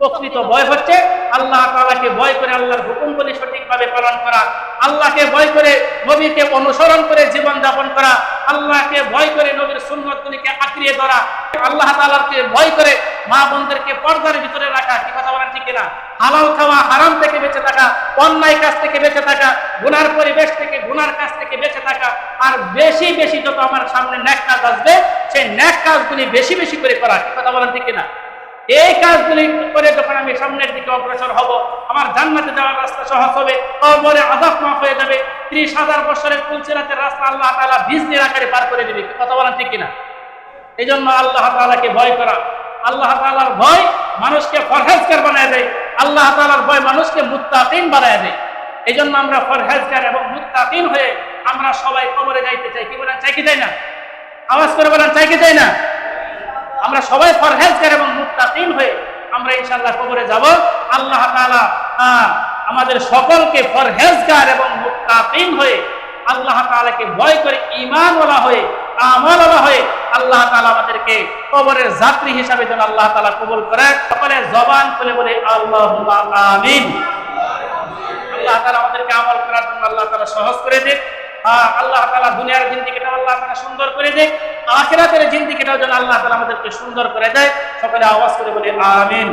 প্রকৃত ভয় হচ্ছে আল্লাহ তাআলাকে ভয় করে আল্লাহর হুকুমগুলি সঠিকভাবে পালন করা, আল্লাহকে ভয় করে নবীকে অনুসরণ করে জীবন যাপন করা, আল্লাহকে ভয় করে নবীর সুন্নতগুলিকে আঁকড়িয়ে ধরা, আল্লাহ তাআলাকে ভয় করে মা বোনদেরকে পর্দার ভিতরে রাখা। কি কথা বলেন ঠিক কিনা? হালাল খাওয়া, হারাম থেকে বেঁচে থাকা, অন্যায় কাজ থেকে বেঁচে থাকা, গুনার পরিবেশ থেকে, গুনার কাজ থেকে বেঁচে থাকা, আর বেশি বেশি যত আমার সামনে নেক কাজ আসবে সেই নেক কাজগুলি বেশি বেশি করে করা। কি কথা বলেন ঠিক কিনা? এই কাজগুলি করে যখন আমি সামনের দিকে অগ্রসর হব, আমার জান্নাতে যাওয়ার রাস্তা সহজ হবে, কবরে আযাব মাফ হয়ে যাবে, 30,000 বছরের পুলসিরাতের রাস্তা আল্লাহ তাআলা বিজলির আকারে পার করে দিবে। কি কথা বলেন ঠিক কিনা? এই জন্য আল্লাহ তাআলাকে ভয় করা, আল্লাহ তাআলার ভয় মানুষকে ফরহেজগার বানায় দেয়, আল্লাহ তাআলার ভয় মানুষকে মুত্তাকিন বানায় দেয়। এই জন্য আমরা ফরহেজগার এবং মুত্তাকিন হয়ে আমরা সবাই কবরে যাইতে চাই। কি বলেন, চাই কি চাই না? আওয়াজ করে বলেন, চাই কি চাই না? আমরা সবাই ফরহেজগার এবং মুত্তাকিন হয়ে আমরা ইনশাআল্লাহ কবরে যাব। আল্লাহ তাআলা আমাদের সকলকে ফরহেজগার এবং মুত্তাকিন হয়ে আল্লাহ তাআলাকে ভয় করে ঈমানওয়ালা হয়ে আমলওয়ালা হয়ে আল্লাহ তাআলা আমাদেরকে কবরের যাত্রী হিসাবে যেন আল্লাহ তাআলা কবুল করে। সকলে জবান খুলে বলে আল্লাহুম্মা আমিন। আল্লাহ তাআলা আমাদেরকে আমল করার জন্য আল্লাহ তাআলা সহজ করে দিন। আল্লাহ তাআলা দুনিয়ার জিন্দেগিটাও আল্লাহ তাআলা সুন্দর করে দেয়, আখিরাতের জিন্দেগিটাও যেন আল্লাহ তাআলা আমাদেরকে সুন্দর করে দেয়। সকলে আওয়াজ করে বলে আমিন।